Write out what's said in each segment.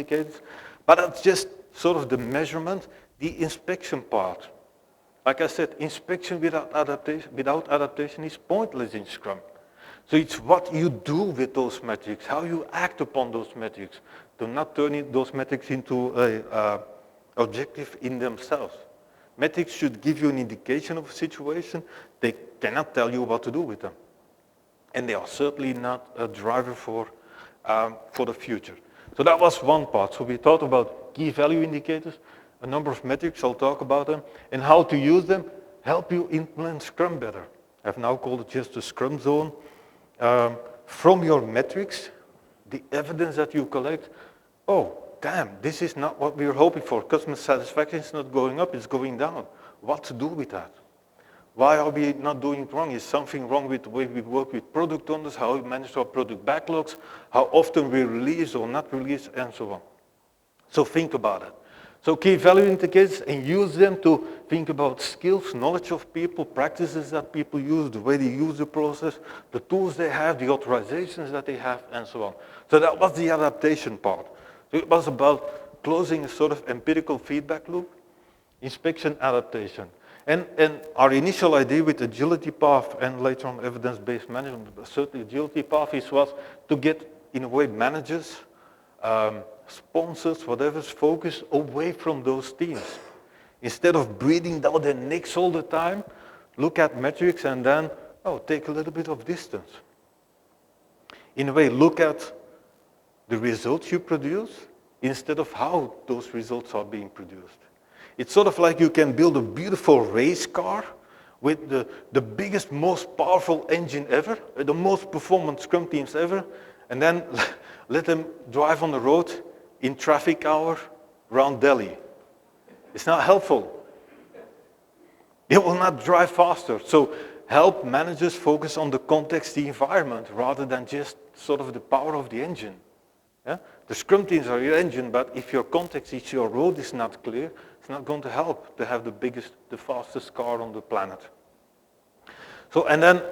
indicators, but that's just sort of the measurement, the inspection part. Like I said, inspection without adaptation is pointless in Scrum. So it's what you do with those metrics, how you act upon those metrics, to not turn those metrics into an objective in themselves. Metrics should give you an indication of a situation. They cannot tell you what to do with them. And they are certainly not a driver for the future. So that was one part. So we thought about key value indicators, a number of metrics, I'll talk about them, and how to use them, help you implement Scrum better. I've now called it just a Scrum zone. From your metrics, the evidence that you collect, oh, damn, this is not what we were hoping for. Customer satisfaction is not going up, it's going down. What to do with that? Why are we not doing it wrong? Is something wrong with the way we work with product owners, how we manage our product backlogs, how often we release or not release, and so on. So think about it. So key value indicators, and use them to think about skills, knowledge of people, practices that people use, the way they use the process, the tools they have, the authorizations that they have, and so on. So that was the adaptation part. So it was about closing a sort of empirical feedback loop, inspection, adaptation. And our initial idea with agility path and later on evidence-based management, but certainly agility path was to get, in a way, managers, sponsors, whatever's focus away from those teams. Instead of breathing down their necks all the time, look at metrics and then, take a little bit of distance. In a way, look at the results you produce instead of how those results are being produced. It's sort of like you can build a beautiful race car with the biggest, most powerful engine ever, the most performant Scrum teams ever, and then let them drive on the road in traffic hour around Delhi. It's not helpful. They will not drive faster. So help managers focus on the context, the environment, rather than just sort of the power of the engine. Yeah? The Scrum teams are your engine, but if your context, if your road is not clear, it's not going to help to have the biggest, the fastest car on the planet. So, and then,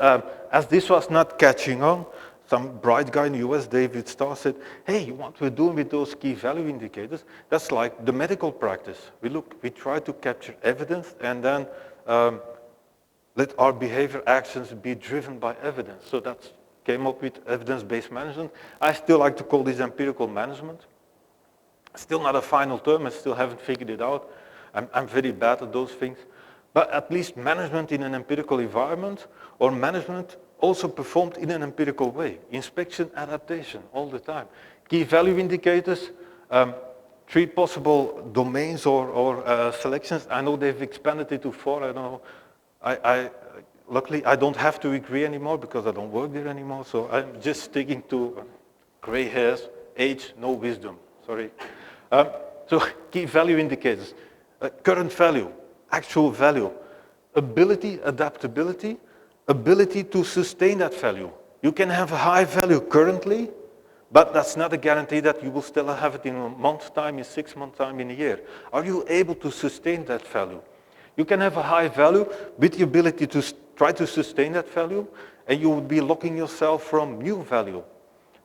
as this was not catching on, some bright guy in the US, David Starr, said, hey, what we're doing with those key value indicators, that's like the medical practice. We try to capture evidence and then let our behavior actions be driven by evidence. So that came up with evidence-based management. I still like to call this empirical management. Still not a final term, I still haven't figured it out. I'm very bad at those things. But at least management in an empirical environment, or management also performed in an empirical way. Inspection, adaptation, all the time. Key value indicators, 3 possible domains or selections. I know they've expanded it to 4, I don't know. Luckily, I don't have to agree anymore because I don't work there anymore, so I'm just sticking to gray hairs, age, no wisdom, sorry. So key value indicators, current value, actual value, ability, adaptability, ability to sustain that value. You can have a high value currently, but that's not a guarantee that you will still have it in a month's time, in 6 months' time, in a year. Are you able to sustain that value? You can have a high value with the ability to try to sustain that value, and you will be locking yourself from new value.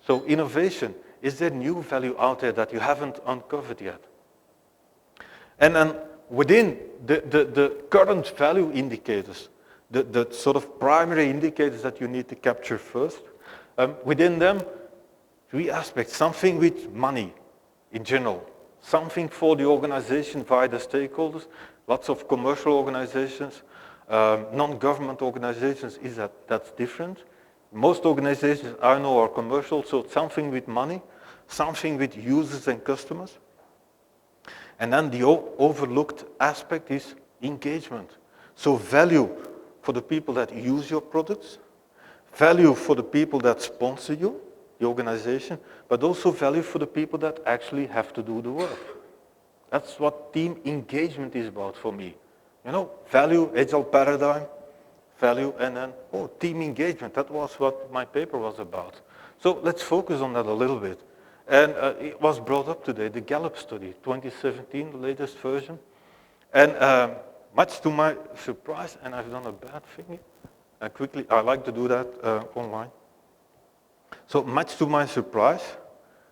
So innovation, is there new value out there that you haven't uncovered yet? And then within the current value indicators, the sort of primary indicators that you need to capture first, within them, 3 aspects. Something with money in general, something for the organization via the stakeholders, lots of commercial organizations, non-government organizations, that's different. Most organizations I know are commercial, so something with money, something with users and customers. And then the overlooked aspect is engagement. So value for the people that use your products, value for the people that sponsor you, the organization, but also value for the people that actually have to do the work. That's what team engagement is about for me. You know, value, agile paradigm, value, and then, team engagement. That was what my paper was about. So let's focus on that a little bit. And it was brought up today, the Gallup study, 2017, the latest version. And much to my surprise, and I've done a bad thing, quickly, I like to do that online. So much to my surprise,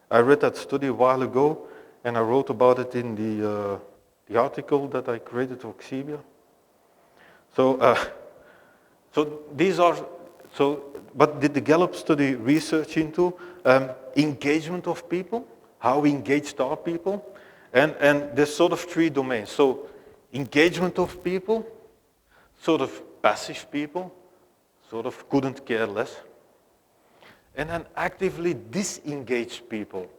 I read that study a while ago, and I wrote about it in the article that I created for Xebia. What did the Gallup study research into? Engagement of people, how engaged are people, and there's sort of three domains. So engagement of people, sort of passive people, sort of couldn't care less, and then actively disengaged people,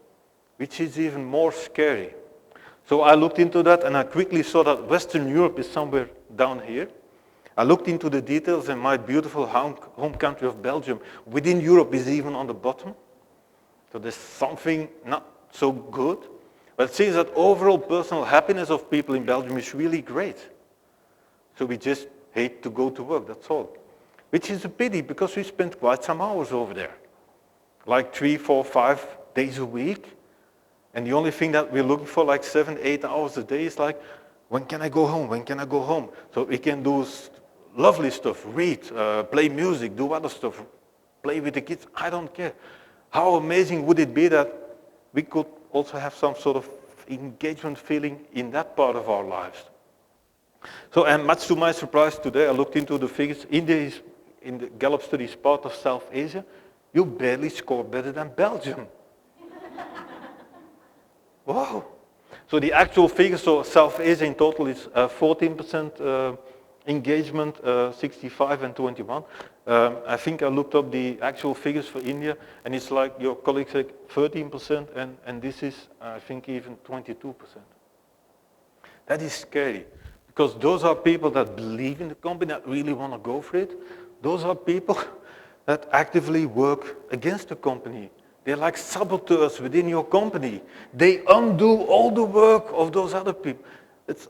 which is even more scary. So I looked into that and I quickly saw that Western Europe is somewhere down here. I looked into the details and my beautiful home country of Belgium within Europe is even on the bottom. So there's something not so good. But it seems that overall personal happiness of people in Belgium is really great. So we just hate to go to work, that's all. Which is a pity because we spend quite some hours over there. Like 3, 4, 5 days a week. And the only thing that we're looking for, like 7, 8 hours a day, is like, when can I go home? When can I go home? So we can do lovely stuff, read, play music, do other stuff, play with the kids, I don't care. How amazing would it be that we could also have some sort of engagement feeling in that part of our lives? So, and much to my surprise today, I looked into the figures. India is, in the Gallup study, is part of South Asia. You barely score better than Belgium. Wow. So the actual figures, so South Asia in total is 14% engagement, 65 and 21. I think I looked up the actual figures for India, and it's like your colleague said, 13%, and this is, I think, even 22%. That is scary, because those are people that believe in the company, that really want to go for it. Those are people that actively work against the company. They're like saboteurs within your company. They undo all the work of those other people. That's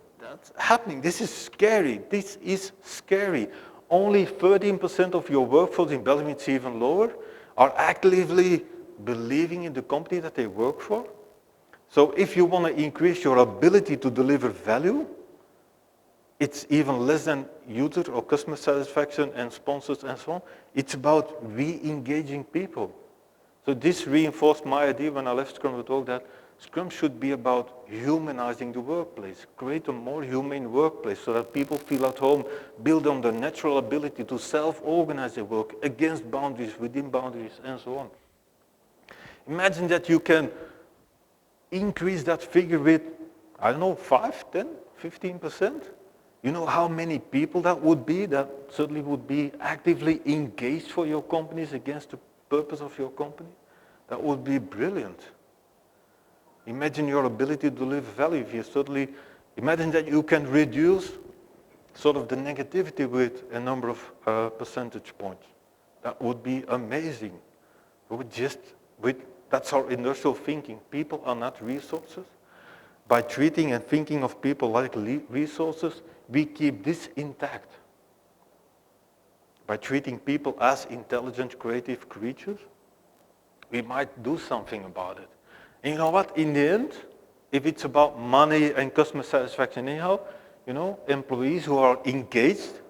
happening. This is scary. This is scary. Only 13% of your workforce in Belgium, it's even lower, are actively believing in the company that they work for. So if you want to increase your ability to deliver value, it's even less than user or customer satisfaction and sponsors and so on. It's about re-engaging people. So this reinforced my idea when I left Scrum Talk that Scrum should be about humanizing the workplace, create a more humane workplace so that people feel at home, build on their natural ability to self-organize their work against boundaries, within boundaries, and so on. Imagine that you can increase that figure with, I don't know, 5, 10, 15%. You know how many people that would be, that certainly would be actively engaged for your companies against the purpose of your company? That would be brilliant. Imagine your ability to deliver value. If you certainly imagine that you can reduce sort of the negativity with a number of percentage points. That would be amazing. That's our industrial thinking. People are not resources. By treating and thinking of people like resources, we keep this intact. By treating people as intelligent, creative creatures, we might do something about it. And you know what? In the end, if it's about money and customer satisfaction anyhow, employees who are engaged,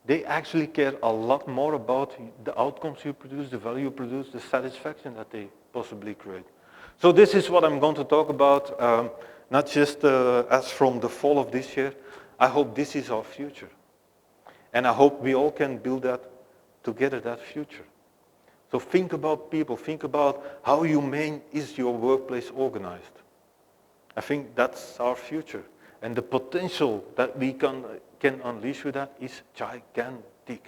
they actually care a lot more about the outcomes you produce, the value you produce, the satisfaction that they possibly create. So this is what I'm going to talk about, not just as from the fall of this year. I hope this is our future. And I hope we all can build that together, that future. So think about people, think about how humane is your workplace organized. I think that's our future. And the potential that we can unleash with that is gigantic.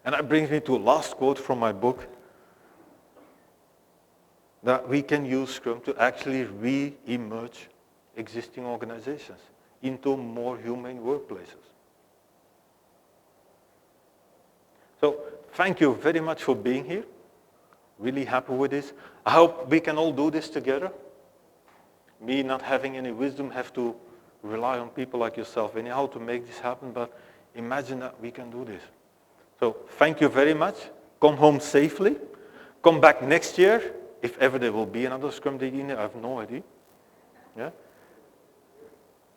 And that brings me to a last quote from my book, that we can use Scrum to actually re-emerge existing organizations into more humane workplaces. So thank you very much for being here. Really happy with this. I hope we can all do this together. Me not having any wisdom, have to rely on people like yourself anyhow to make this happen, but imagine that we can do this. So thank you very much. Come home safely. Come back next year, if ever there will be another Scrum Day in there. I have no idea. Yeah?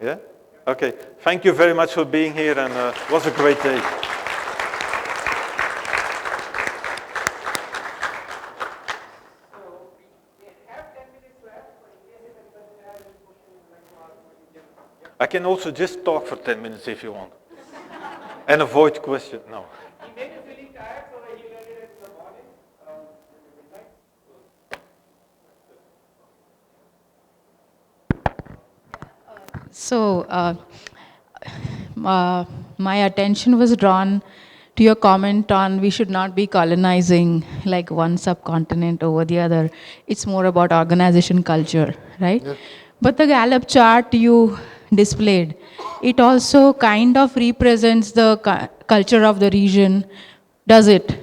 Yeah? Okay. Thank you very much for being here, and it was a great day. I can also just talk for 10 minutes if you want. And avoid question. No. He made you feeling tired, so he read it in the morning, midnight. So, my attention was drawn to your comment on we should not be colonizing like one subcontinent over the other. It's more about organization culture, right? Yeah. But the Gallup chart you displayed, it also kind of represents the culture of the region, does it?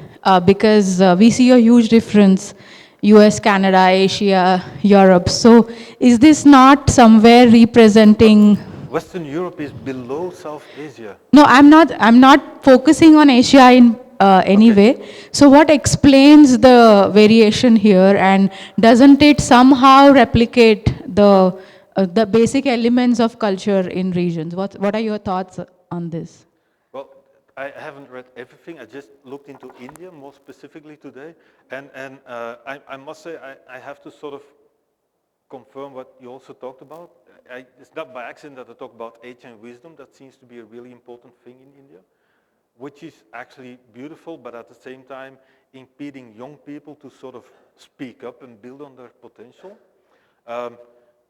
Because we see a huge difference, US, Canada, Asia, Europe. So is this not somewhere representing? Western Europe is below South Asia. No, I'm not focusing on Asia in any Okay. way. So what explains the variation here, and doesn't it somehow replicate the basic elements of culture in regions? What are your thoughts on this? Well, I haven't read everything. I just looked into India more specifically today. And I must say, I have to sort of confirm what you also talked about. It's not by accident that I talk about age and wisdom. That seems to be a really important thing in India, which is actually beautiful, but at the same time impeding young people to sort of speak up and build on their potential. Um,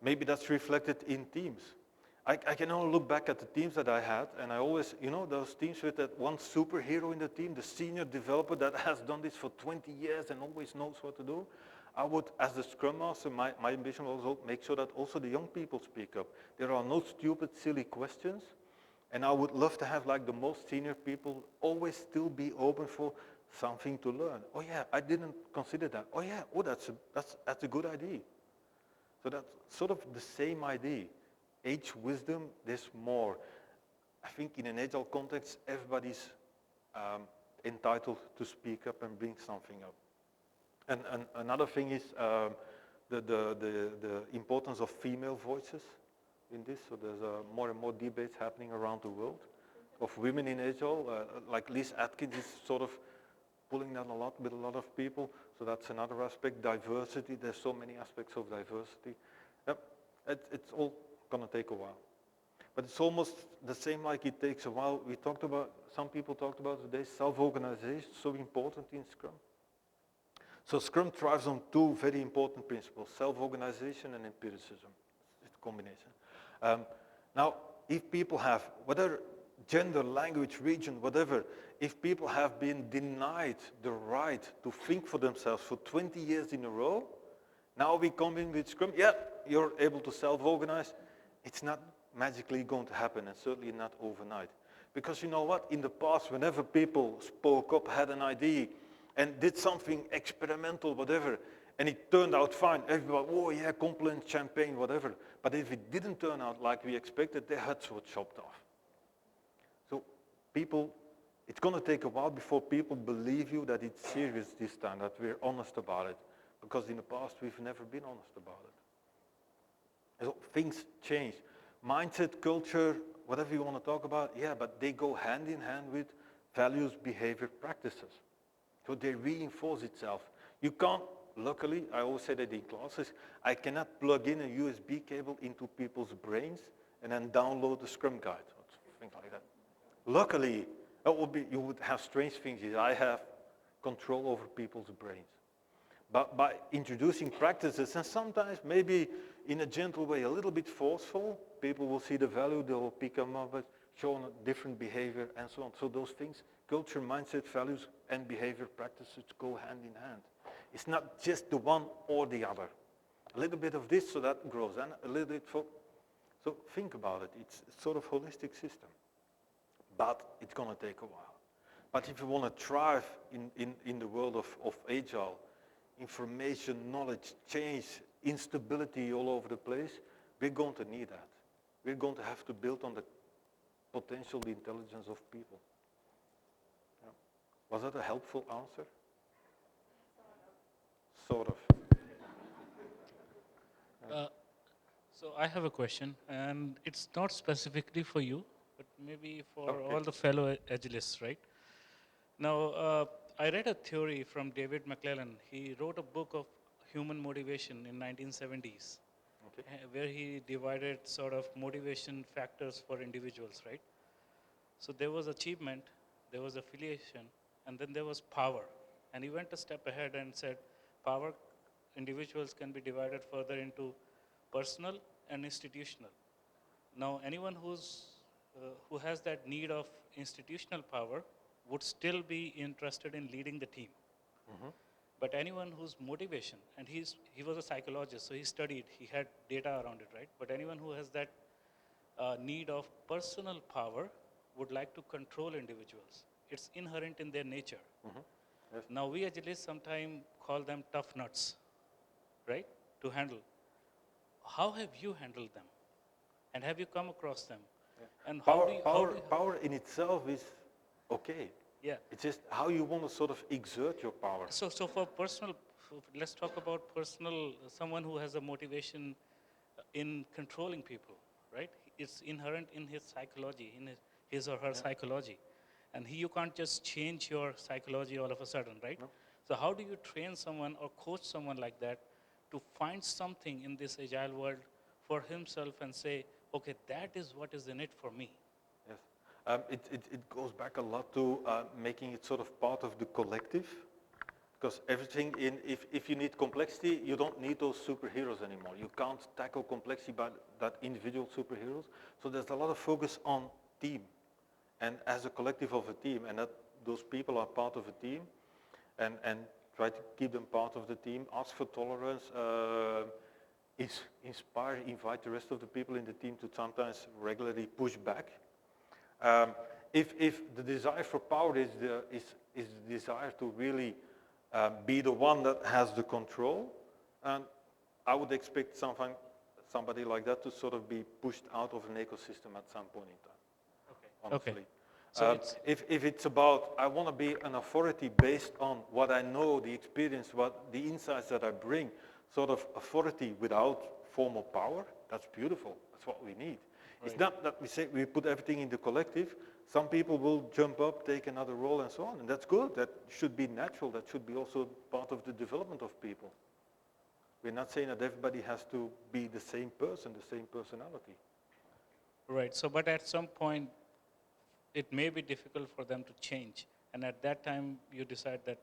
Maybe that's reflected in teams. I can only look back at the teams that I had, and I always, those teams with that one superhero in the team, the senior developer that has done this for 20 years and always knows what to do. I would, as the Scrum Master, my ambition was also make sure that also the young people speak up. There are no stupid, silly questions, and I would love to have like the most senior people always still be open for something to learn. Oh yeah, I didn't consider that. Oh yeah, that's a good idea. So that's sort of the same idea. Age, wisdom, there's more. I think in an agile context, everybody's entitled to speak up and bring something up. And another thing is the importance of female voices in this. So there's more and more debates happening around the world of women in agile. Like Liz Atkins is sort of pulling that a lot with a lot of people. So that's another aspect. Diversity, there's so many aspects of diversity. Yep. It's all going to take a while. But it's almost the same like it takes a while. Some people talked about today, self-organization, so important in Scrum. So Scrum thrives on two very important principles, self-organization and empiricism. It's a combination. Now, if people have, whether gender, language, region, whatever, if people have been denied the right to think for themselves for 20 years in a row, now we come in with Scrum, yeah, you're able to self-organize. It's not magically going to happen, and certainly not overnight. Because you know what? In the past, whenever people spoke up, had an idea, and did something experimental, whatever, and it turned out fine, everybody, oh yeah, compliment, champagne, whatever. But if it didn't turn out like we expected, their heads were chopped off. So it's going to take a while before people believe you that it's serious this time, that we're honest about it. Because in the past, we've never been honest about it. So things change. Mindset, culture, whatever you want to talk about, yeah, but they go hand in hand with values, behavior, practices. So they reinforce itself. You can't, luckily, I always say that in classes, I cannot plug in a USB cable into people's brains and then download the Scrum guide, or things like that. Luckily, you would have strange things. I have control over people's brains. But by introducing practices, and sometimes maybe in a gentle way, a little bit forceful, people will see the value, they will pick them up, show a different behavior, and so on. So those things, culture, mindset, values, and behavior practices go hand in hand. It's not just the one or the other. A little bit of this, so that grows, and a little bit so think about it. It's sort of holistic system, but it's going to take a while. But if you want to thrive in the world of agile, information, knowledge, change, instability all over the place, we're going to need that. We're going to have to build on the potential, the intelligence of people. Yeah. Was that a helpful answer? Sort of. So I have a question, and it's not specifically for you, but maybe for Okay. all the fellow agilists, right? Now, I read a theory from David McClellan. He wrote a book of human motivation in 1970s. where he divided sort of motivation factors for individuals, right? So there was achievement, there was affiliation, and then there was power. And he went a step ahead and said, power, individuals can be divided further into personal and institutional. Now, anyone who has that need of institutional power would still be interested in leading the team. But anyone whose motivation, and he was a psychologist, so he studied, he had data around it, right? But anyone who has that need of personal power would like to control individuals. It's inherent in their nature. Yes. Now, we agilists sometimes call them tough nuts, right, to handle. How have you handled them? And have you come across them? And Power in itself is okay. yeah. It's just how you want to sort of exert your power. So for personal, let's talk about personal, someone who has a motivation in controlling people, right? It's inherent in his psychology, in his or her psychology. And you can't just change your psychology all of a sudden, right? No. So how do you train someone or coach someone like that to find something in this agile world for himself and say, okay, that is what is in it for me? Yes. It goes back a lot to making it sort of part of the collective. Because everything if you need complexity, you don't need those superheroes anymore. You can't tackle complexity by that individual superheroes. So there's a lot of focus on team. And as a collective of a team, and that those people are part of a team, and try to keep them part of the team, ask for tolerance, inspire, invite the rest of the people in the team to sometimes regularly push back. If the desire for power is the desire to really be the one that has the control, and I would expect somebody like that to sort of be pushed out of an ecosystem at some point in time. Okay. Honestly. Okay. So If it's about, I want to be an authority based on what I know, the experience, what the insights that I bring, sort of authority without formal power, that's beautiful. That's what we need. It's Right. not that we say we put everything in the collective. Some people will jump up, take another role, and so on, and that's good. That should be natural. That should be also part of the development of people. We're not saying that everybody has to be the same person, the same personality. Right. So, but at some point, it may be difficult for them to change. And at that time, you decide that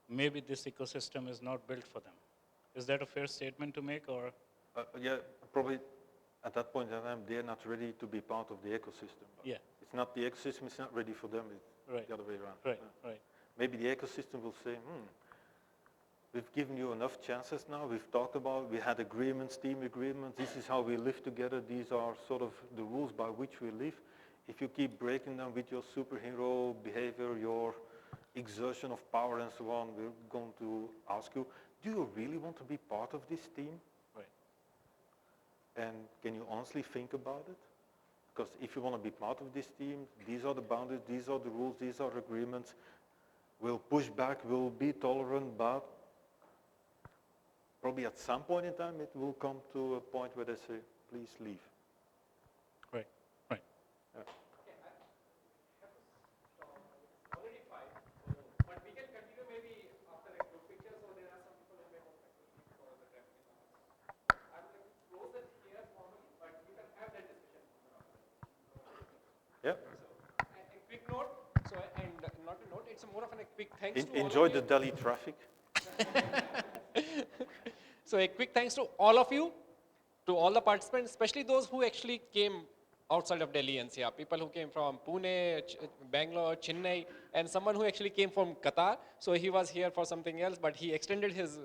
maybe this ecosystem is not built for them. Is that a fair statement to make, or? Yeah, probably at that point in time, they're not ready to be part of the ecosystem. Yeah. It's not the ecosystem, it's not ready for them, it's Right. the other way around. Right. Yeah. Right. Maybe the ecosystem will say, we've given you enough chances now, we've talked about, we had agreements, team agreements, this is how we live together, these are sort of the rules by which we live. If you keep breaking them with your superhero behavior, your exertion of power and so on, we're going to ask you, do you really want to be part of this team? Right. And can you honestly think about it? Because if you want to be part of this team, these are the boundaries, these are the rules, these are agreements. We'll push back, we'll be tolerant, but probably at some point in time it will come to a point where they say, please leave. Right. Right. Yeah. Already 5, but we can continue maybe after a group picture, so there are some people who may want to leave for the traffic is on us. I would like to close it here formally, but you can have that discussion. Yeah. A quick note, so and not a note, it's more of a quick thanks to all Enjoy of the you. Delhi traffic. So a quick thanks to all of you, to all the participants, especially those who actually came outside of Delhi NCR, people who came from Pune, Bangalore, Chennai, and someone who actually came from Qatar. So he was here for something else, but he extended his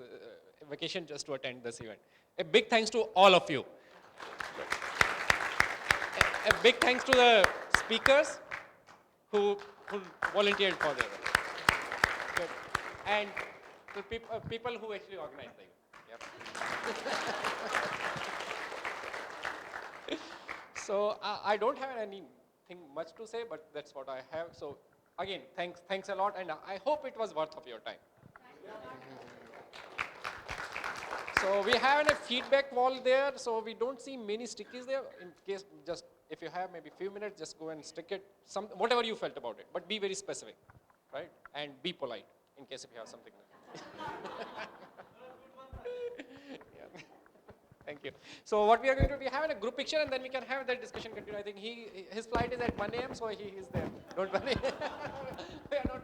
vacation just to attend this event. A big thanks to all of you. A big thanks to the speakers who volunteered for the event. Good. And to people who actually organized the event. Yep. So I don't have anything much to say, but that's what I have. So again, thanks a lot, and I hope it was worth of your time. So we have a feedback wall there, so we don't see many stickies there. In case, just if you have maybe a few minutes, just go and stick it, whatever you felt about it, but be very specific, right? And be polite in case if you have something. Yeah. Thank you. So what we are going to be having a group picture and then we can have that discussion continue. I think his flight is at 1 a.m. so he is there. Don't worry. We are not